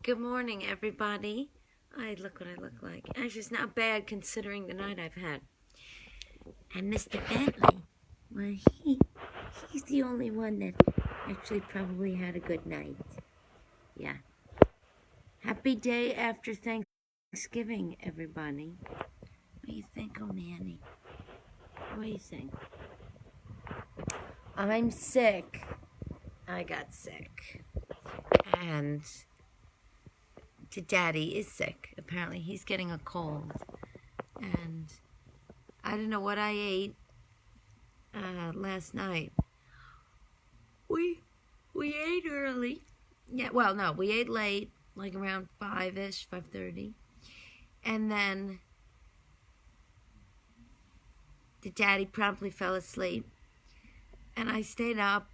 Good morning, everybody. Look what I look like. Actually, it's not bad considering the night I've had. And Mr. Bentley, well, he's the only one that actually probably had a good night. Yeah. Happy day after Thanksgiving, everybody. What do you think, oh, Manny? What do you think? I'm sick. I got sick. And Daddy is sick. Apparently, he's getting a cold. And I don't know what I ate last night. We ate early. Yeah, well, no, we ate late, like around 5-ish, 5:30. And then the Daddy promptly fell asleep. And I stayed up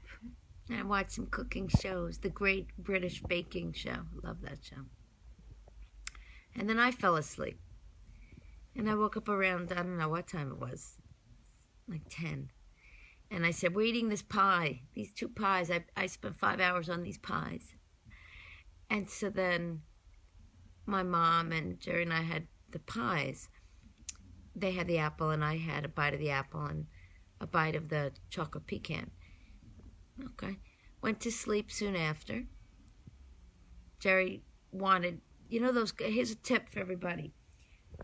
and I watched some cooking shows. The Great British Baking Show. Love that show. And then I fell asleep. And I woke up around, I don't know what time it was, like 10. And I said, we're eating this pie, these 2 pies. I spent 5 hours on these pies. And so then my mom and Jerry and I had the pies. They had the apple and I had a bite of the apple and a bite of the chocolate pecan. Okay. Went to sleep soon after. Jerry wanted, here's a tip for everybody.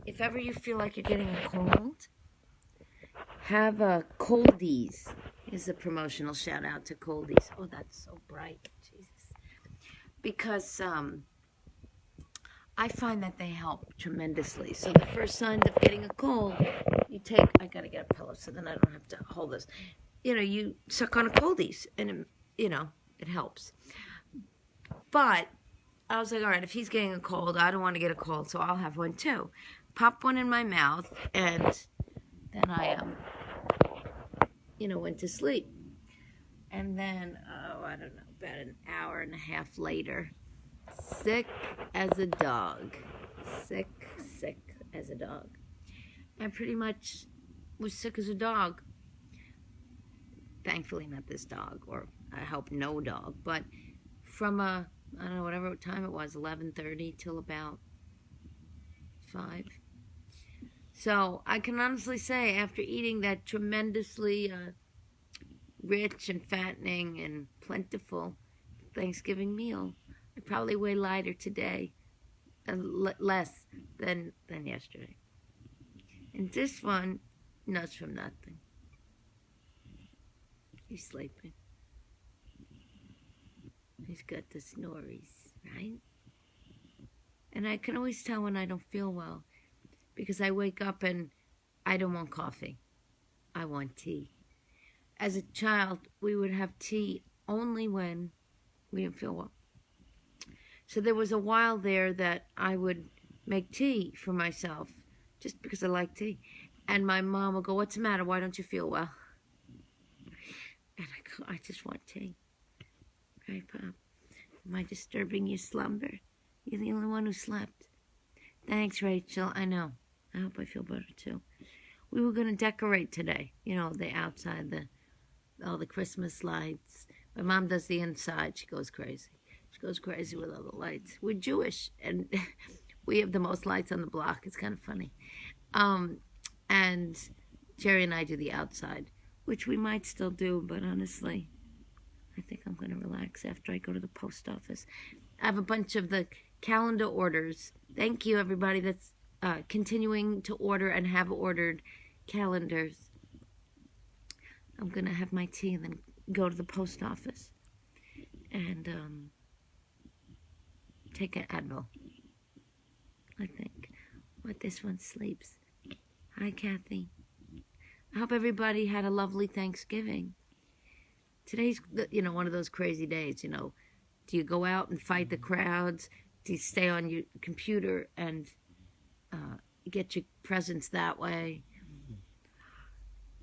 If ever you feel like you're getting a cold, have a Coldies. Here's a promotional shout out to Coldies. Oh, that's so bright. Jesus. Because I find that they help tremendously. So the first signs of getting a cold, I got to get a pillow so then I don't have to hold this. You suck on a Coldies and, it helps. But I was like, all right, if he's getting a cold, I don't want to get a cold, so I'll have one too. Pop one in my mouth, and then I, went to sleep. And then, I don't know, about an hour and a half later, sick as a dog. Sick as a dog. And pretty much was sick as a dog. Thankfully not this dog, or I hope no dog, but from I don't know, whatever time it was, 11:30 till about 5. So I can honestly say, after eating that tremendously rich and fattening and plentiful Thanksgiving meal, I probably weigh lighter today, less than yesterday. And this one, nuts from nothing. He's sleeping. He's got the snories, right? And I can always tell when I don't feel well because I wake up and I don't want coffee. I want tea. As a child, we would have tea only when we didn't feel well. So there was a while there that I would make tea for myself just because I like tea. And my mom would go, what's the matter? Why don't you feel well? And I go, I just want tea. Right, Pop? Am I disturbing your slumber? You're the only one who slept. Thanks, Rachel. I know. I hope I feel better, too. We were going to decorate today. The outside, all the Christmas lights. My mom does the inside. She goes crazy. She goes crazy with all the lights. We're Jewish, and we have the most lights on the block. It's kind of funny. And Jerry and I do the outside, which we might still do, but honestly, I think I'm going to relax after I go to the post office. I have a bunch of the calendar orders. Thank you, everybody that's continuing to order and have ordered calendars. I'm going to have my tea and then go to the post office and take an Advil, I think. But this one sleeps. Hi, Kathy. I hope everybody had a lovely Thanksgiving. Today's, one of those crazy days, Do you go out and fight the crowds? Do you stay on your computer and get your presents that way?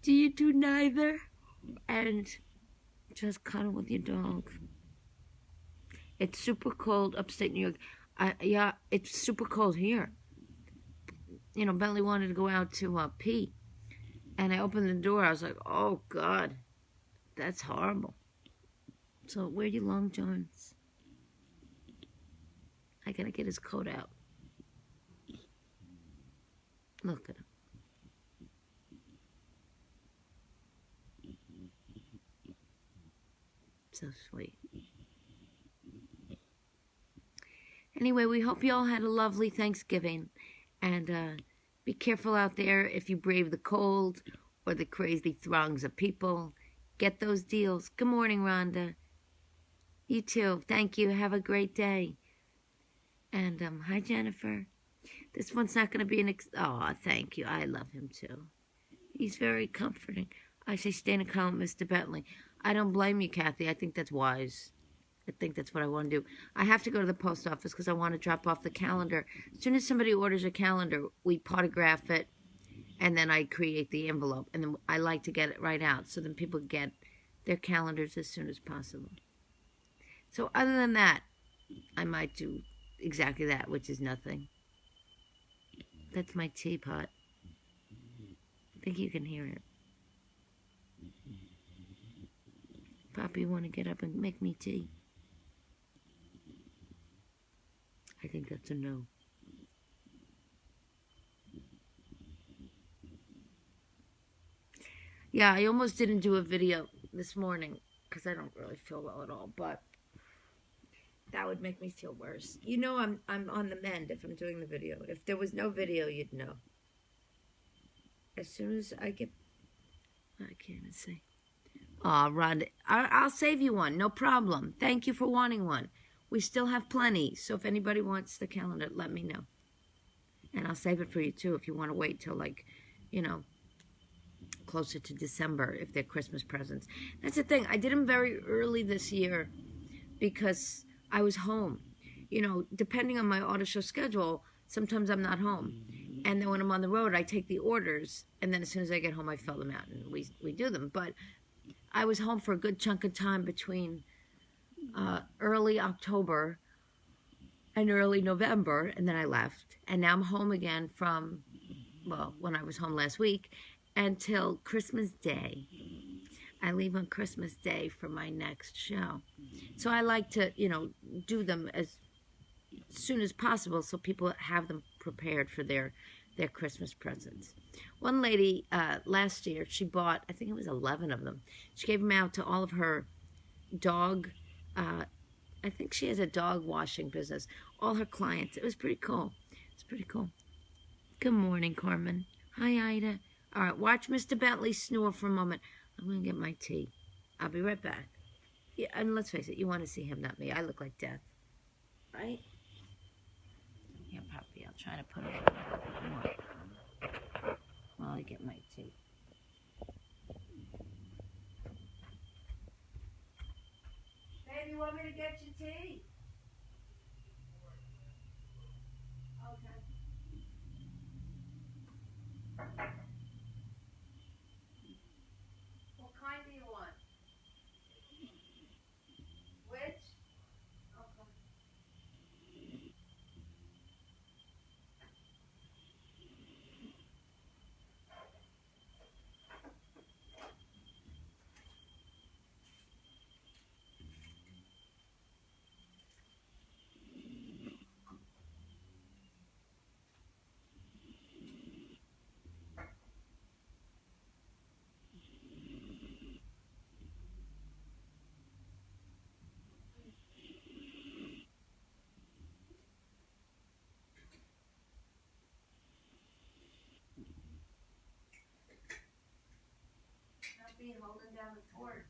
Do you do neither? And just cuddle with your dog. It's super cold upstate New York. Yeah, it's super cold here. Bentley wanted to go out to pee. And I opened the door. I was like, oh, God. That's horrible. So wear your long johns. I gotta get his coat out. Look at him. So sweet. Anyway, we hope you all had a lovely Thanksgiving. And be careful out there if you brave the cold or the crazy throngs of people. Get those deals. Good morning, Rhonda. You too. Thank you. Have a great day. And hi, Jennifer. This one's not going to be an oh, thank you. I love him too. He's very comforting. I say stay in a column, Mr. Bentley. I don't blame you, Kathy. I think that's wise. I think that's what I want to do. I have to go to the post office because I want to drop off the calendar. As soon as somebody orders a calendar, we photograph it, and then I create the envelope. And then I like to get it right out so then people get their calendars as soon as possible. So other than that, I might do exactly that, which is nothing. That's my teapot. I think you can hear it. Poppy, you want to get up and make me tea? I think that's a no. Yeah, I almost didn't do a video this morning because I don't really feel well at all, but that would make me feel worse. You know I'm on the mend if I'm doing the video. If there was no video, you'd know. As soon as I get... I can't even say. Aw, Rhonda, I'll save you one. No problem. Thank you for wanting one. We still have plenty, so if anybody wants the calendar, let me know. And I'll save it for you, too, if you want to wait till, like, you know, closer to December, if they're Christmas presents. That's the thing. I did them very early this year because I was home. You know, depending on my auto show schedule, sometimes I'm not home. And then when I'm on the road, I take the orders, and then as soon as I get home, I fill them out, and we do them. But I was home for a good chunk of time between early October and early November, and then I left. And now I'm home again from, well, when I was home last week, until Christmas Day. I leave on Christmas Day for my next show. So I like to, you know, do them as soon as possible so people have them prepared for their Christmas presents. One lady last year, she bought, I think it was 11 of them. She gave them out to all of her dog, I think she has a dog washing business, all her clients. It was pretty cool. It's pretty cool. Good morning, Carmen. Hi, Ida. All right, watch Mr. Bentley snore for a moment. I'm going to get my tea. I'll be right back. Yeah, and let's face it, you want to see him, not me. I look like death. Right? Yeah, Poppy, I'll try to put it on while I get my tea. Babe, you want me to get you tea? Okay. What kind do you want? Which? Okay. Not being holding down the fort.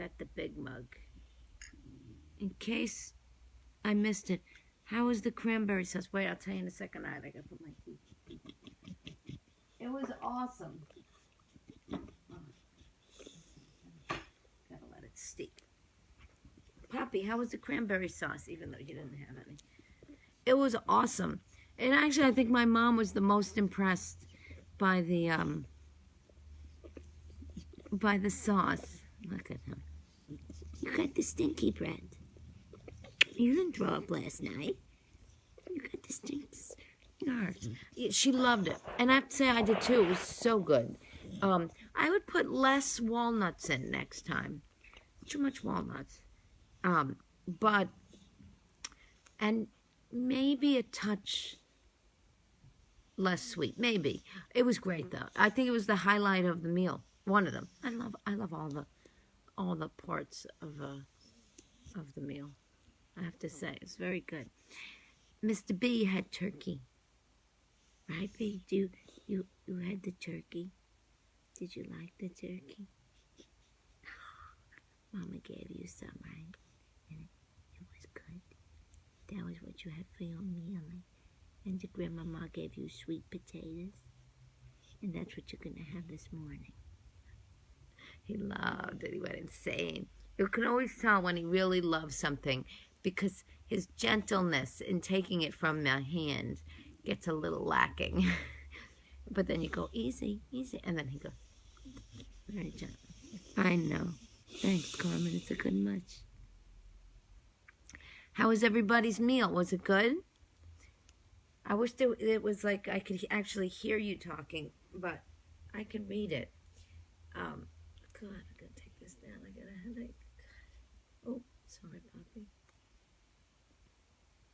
got the big mug. In case I missed it, how was the cranberry sauce? Wait, I'll tell you in a second. I gotta put my teeth. It was awesome. Gotta let it steep. Poppy, how was the cranberry sauce, even though you didn't have any? It was awesome. And actually, I think my mom was the most impressed by the sauce. Look at him. You got the stinky bread. You didn't throw up last night. You got the stinks. She loved it. And I have to say, I did too. It was so good. I would put less walnuts in next time. Too much walnuts. And maybe a touch less sweet. Maybe. It was great though. I think it was the highlight of the meal. One of them. I love all the parts of the meal. I have to say, it's very good. Mr. B had turkey. Right, B? You had the turkey? Did you like the turkey? Mama gave you some, right? And it was good. That was what you had for your meal. And your grandmama gave you sweet potatoes. And that's what you're going to have this morning. He loved it. He went insane. You can always tell when he really loves something because his gentleness in taking it from my hand gets a little lacking. But then you go, easy, easy. And then he goes, very gentle. I know. Thanks, Carmen. It's a good much. How was everybody's meal? Was it good? I wish it was like I could actually hear you talking, but I can read it. God, I'm going to take this down. I got a headache. God. Oh, sorry, Poppy.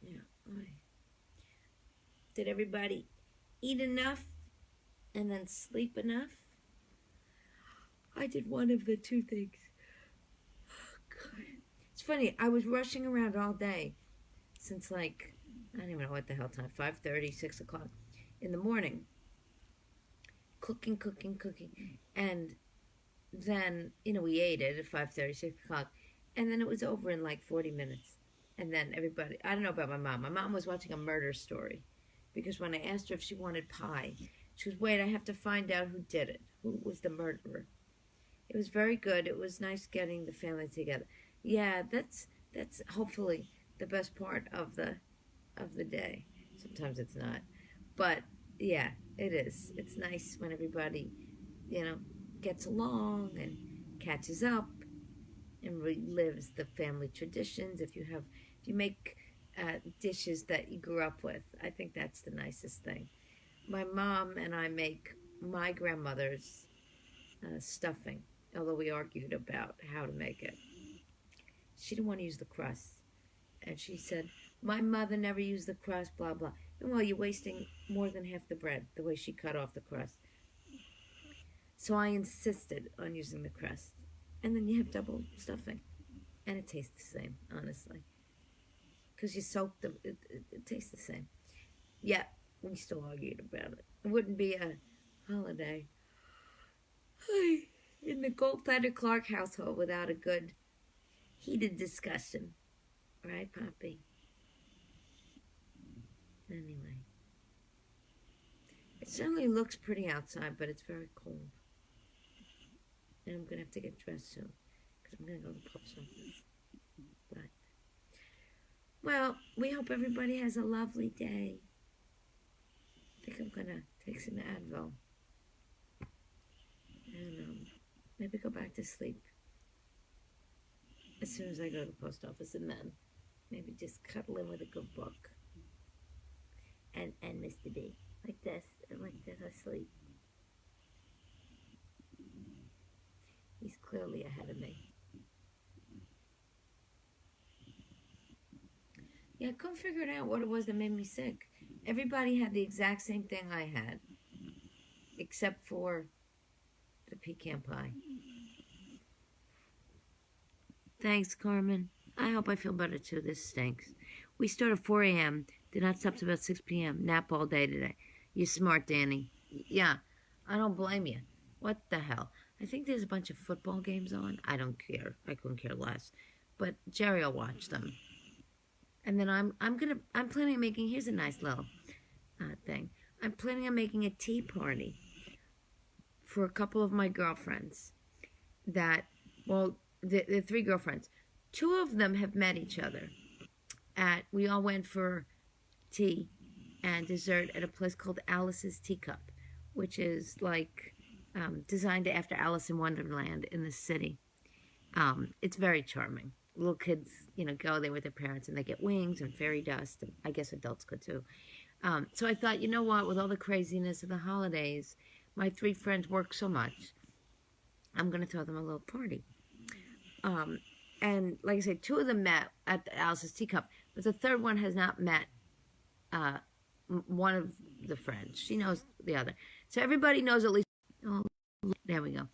Yeah, all right. Did everybody eat enough and then sleep enough? I did one of the two things. Oh, God. It's funny. I was rushing around all day since like, I don't even know what the hell time, 5:30, 6 o'clock in the morning. Cooking. And then, we ate it at 5:30, 6 o'clock. And then it was over in like 40 minutes. And then everybody, I don't know about my mom. My mom was watching a murder story. Because when I asked her if she wanted pie, she was, wait, I have to find out who did it. Who was the murderer. It was very good. It was nice getting the family together. Yeah, that's hopefully the best part of the day. Sometimes it's not. But, yeah, it is. It's nice when everybody, gets along and catches up and relives the family traditions. If you make dishes that you grew up with, I think that's the nicest thing. My mom and I make my grandmother's stuffing, although we argued about how to make it. She didn't want to use the crust. And she said, my mother never used the crust, blah, blah. And well, you're wasting more than half the bread, the way she cut off the crust. So I insisted on using the crust. And then you have double stuffing. And it tastes the same, honestly. Because you soak them, it tastes the same. Yeah, we still argued about it. It wouldn't be a holiday in the Goldfeather Clark household without a good heated discussion. Right, Poppy? Anyway. It certainly looks pretty outside, but it's very cold. And I'm going to have to get dressed soon. Because I'm going to go to the post office. But, well, we hope everybody has a lovely day. I think I'm going to take some Advil. And maybe go back to sleep. As soon as I go to the post office. And then maybe just cuddle in with a good book. And Mr. B. Like this. And like this, asleep. He's clearly ahead of me. Yeah, I couldn't figure it out what it was that made me sick. Everybody had the exact same thing I had. Except for the pecan pie. Thanks, Carmen. I hope I feel better too. This stinks. We start at 4 a.m. Did not stop till about 6 p.m. Nap all day today. You're smart, Danny. Yeah, I don't blame you. What the hell? I think there's a bunch of football games on. I don't care. I couldn't care less. But Jerry will watch them. And then I'm planning on making, here's a nice little thing. I'm planning on making a tea party for a couple of my girlfriends that, well, the three girlfriends. Two of them have met each other we all went for tea and dessert at a place called Alice's Teacup, which is like designed after Alice in Wonderland in the city. It's very charming. Little kids, go there with their parents and they get wings and fairy dust. And I guess adults could too. So I thought, you know what, with all the craziness of the holidays, my three friends work so much, I'm going to throw them a little party. And like I said, two of them met at Alice's Teacup, but the third one has not met one of the friends. She knows the other. So everybody knows at least, oh, there we go.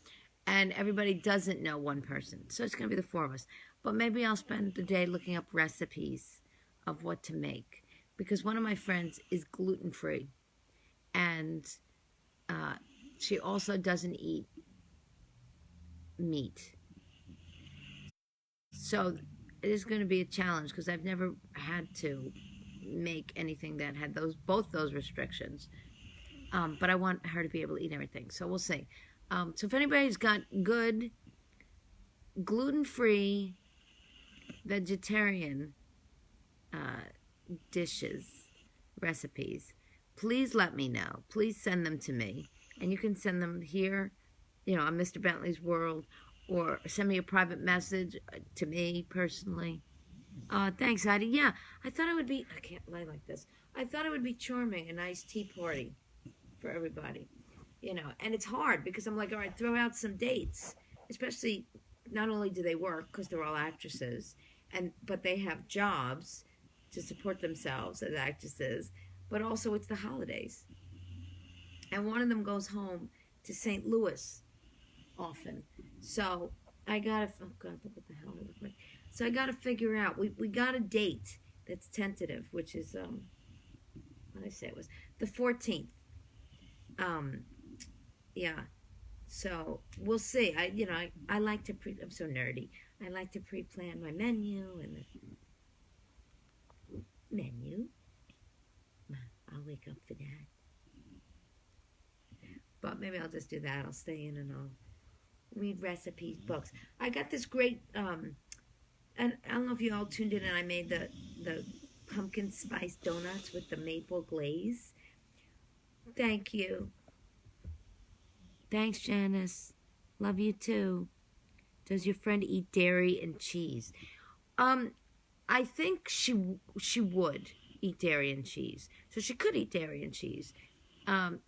And everybody doesn't know one person. So it's going to be the four of us. But maybe I'll spend the day looking up recipes of what to make. Because one of my friends is gluten-free. And she also doesn't eat meat. So it is going to be a challenge because I've never had to make anything that had both those restrictions. But I want her to be able to eat everything. So we'll see. So if anybody's got good gluten-free vegetarian dishes, recipes, please let me know. Please send them to me. And you can send them here, on Mr. Bentley's World, or send me a private message to me personally. Thanks, Heidi. Yeah, I thought it would be, I can't lie like this. I thought it would be charming, a nice tea party for everybody. And it's hard because I'm like, all right, throw out some dates. Especially, not only do they work because they're all actresses, but they have jobs to support themselves as actresses, but also it's the holidays. And one of them goes home to St. Louis often. So I gotta, oh God, look what the hell I look like. So I gotta figure out, we got a date that's tentative, which is, what did I say it was? The 14th. Yeah. So we'll see. I like to I'm so nerdy. I like to pre-plan my menu and the menu. I'll wake up for that. But maybe I'll just do that. I'll stay in and I'll read recipes, books. I got this great, and I don't know if you all tuned in, and I made the pumpkin spice donuts with the maple glaze. Thank you. Thanks, Janice. Love you too. Does your friend eat dairy and cheese? I think she would eat dairy and cheese. So she could eat dairy and cheese.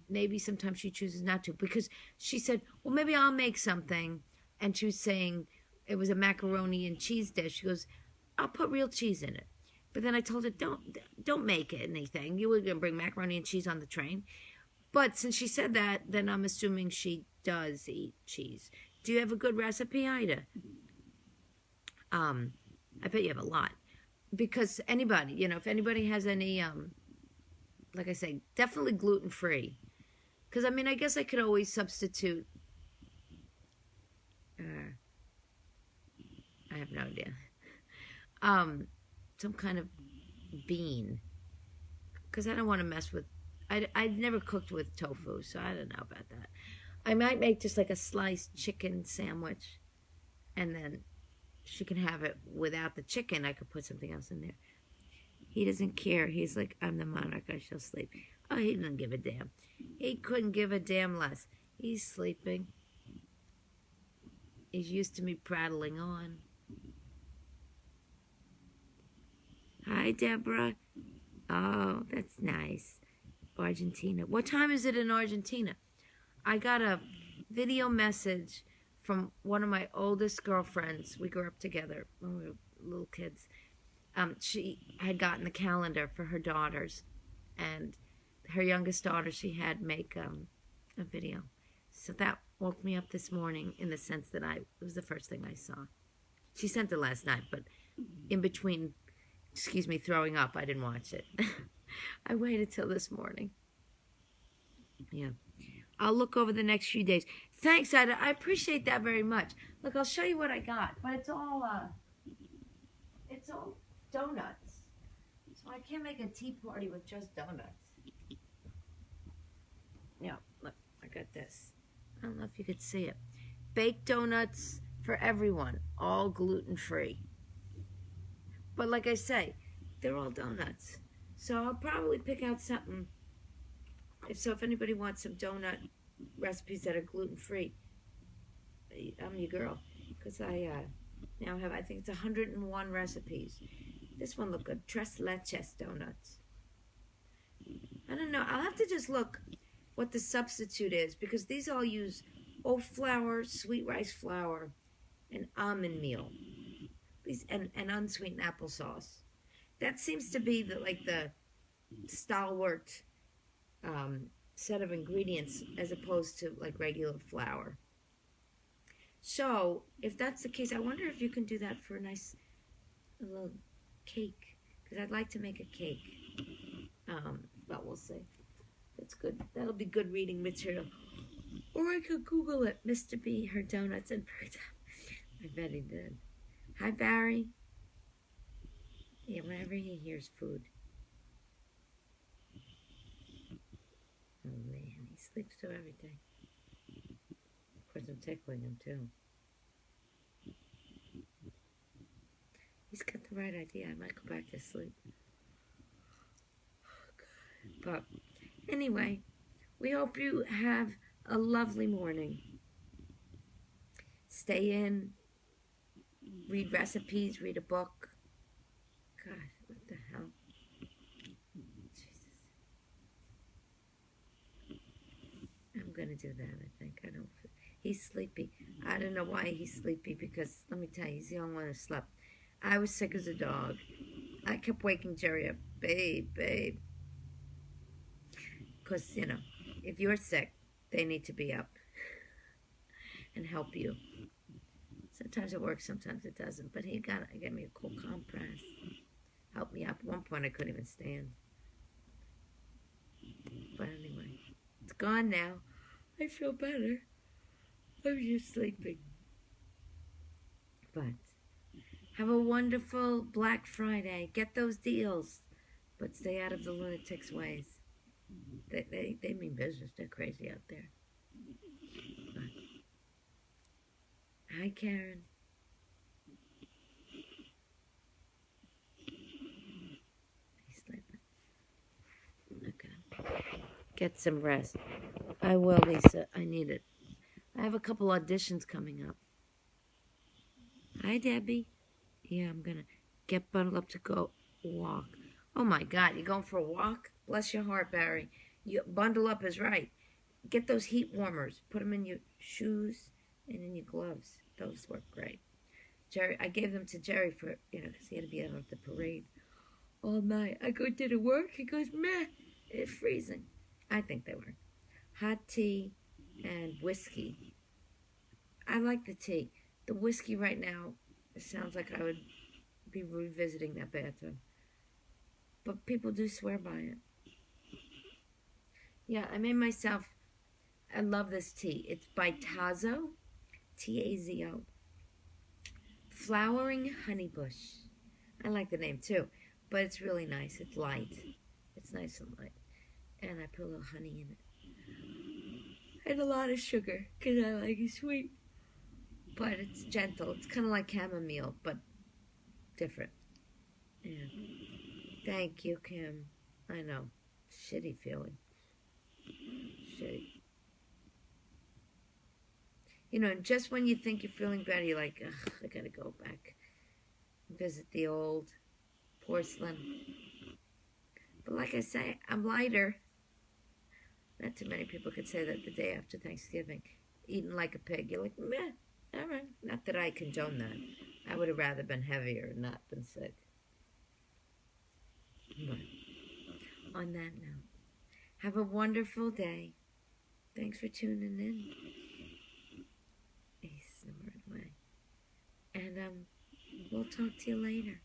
Maybe sometimes she chooses not to, because she said, well, maybe I'll make something. And she was saying it was a macaroni and cheese dish. She goes, I'll put real cheese in it. But then I told her, don't make it anything. You were going to bring macaroni and cheese on the train. But since she said that, then I'm assuming she does eat cheese. Do you have a good recipe, Ida? I bet you have a lot. Because anybody, if anybody has any, like I say, definitely gluten-free. Because, I guess I could always substitute, I have no idea, some kind of bean. Because I don't want to mess with, I've never cooked with tofu, so I don't know about that. I might make just like a sliced chicken sandwich, and then she can have it without the chicken. I could put something else in there. He doesn't care. He's like, I'm the monarch. I shall sleep. Oh, he doesn't give a damn. He couldn't give a damn less. He's sleeping. He's used to me prattling on. Hi, Deborah. Oh, that's nice. Argentina. What time is it in Argentina? I got a video message from one of my oldest girlfriends. We grew up together when we were little kids. She had gotten the calendar for her daughters, and her youngest daughter she had make a video. So that woke me up this morning in the sense that it was the first thing I saw. She sent it last night, but in between, throwing up, I didn't watch it. I waited till this morning. Yeah. I'll look over the next few days. Thanks, Ida. I appreciate that very much. Look, I'll show you what I got, but it's all donuts. So I can't make a tea party with just donuts. Yeah, look, I got this. I don't know if you could see it. Baked donuts for everyone, all gluten-free. But like I say, they're all donuts. So I'll probably pick out something. If anybody wants some donut recipes that are gluten-free, I'm your girl. Because I now have, I think it's 101 recipes. This one looked good. Tres leches donuts. I don't know. I'll have to just look what the substitute is, because these all use oat flour, sweet rice flour, and almond meal. These and unsweetened applesauce. That seems to be the stalwart set of ingredients as opposed to like regular flour. So if that's the case, I wonder if you can do that for a little cake, because I'd like to make a cake. But we'll see. That's good. That'll be good reading material. Or I could Google it. Mr. B, her donuts and birds. I bet he did. Hi, Barry. Yeah, whenever he hears food. Oh, man. He sleeps through everything. Of course, I'm tickling him, too. He's got the right idea. I might go back to sleep. But anyway, we hope you have a lovely morning. Stay in, read recipes, read a book. God, what the hell? Jesus. I'm going to do that, I think. He's sleepy. I don't know why he's sleepy, because let me tell you, he's the only one who slept. I was sick as a dog. I kept waking Jerry up. Babe. Because, if you're sick, they need to be up and help you. Sometimes it works, sometimes it doesn't. But he gave me a cool compress. Helped me up. At one point, I couldn't even stand. But anyway, it's gone now. I feel better. I'm just sleeping. But have a wonderful Black Friday. Get those deals. But stay out of the lunatics' ways. They mean business. They're crazy out there. But, hi, Karen. He's sleeping. Okay. Get some rest. I will, Lisa. I need it. I have a couple auditions coming up. Hi, Debbie. Yeah, I'm going to get bundled up to go walk. Oh, my God. You're going for a walk? Bless your heart, Barry. You bundle up is right. Get those heat warmers. Put them in your shoes and in your gloves. Those work great. Jerry, I gave them to Jerry for, because he had to be out of the parade all night. I go, did it work? He goes, meh, it's freezing. I think they work. Hot tea and whiskey. I like the tea. The whiskey right now, it sounds like I would be revisiting that bathroom. But people do swear by it. Yeah, I made myself, I love this tea. It's by Tazo, T-A-Z-O. Flowering Honeybush. I like the name too, but it's really nice. It's light. It's nice and light. And I put a little honey in it. And a lot of sugar, because I like it sweet. But it's gentle. It's kind of like chamomile, but different. Yeah. Thank you, Kim. I know. Shitty feeling. Shitty. Just when you think you're feeling better, you're like, ugh, I gotta go back and visit the old porcelain. But like I say, I'm lighter. Not too many people could say that the day after Thanksgiving. Eating like a pig. You're like, meh, all right. Not that I condone that. I would have rather been heavier and not been sick. But on that note, have a wonderful day. Thanks for tuning in. He snored away. And we'll talk to you later.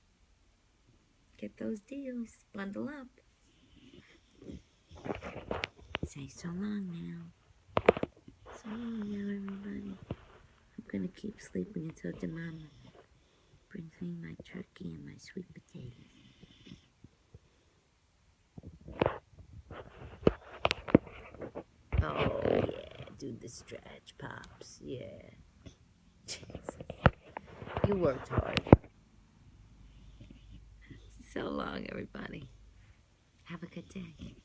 Get those deals. Bundle up. Say so long now. So, yeah, everybody. I'm gonna keep sleeping until the mama brings me my turkey and my sweet potatoes. Oh, yeah, do the stretch, Pops. Yeah. Jesus. You worked hard. So long, everybody. Have a good day.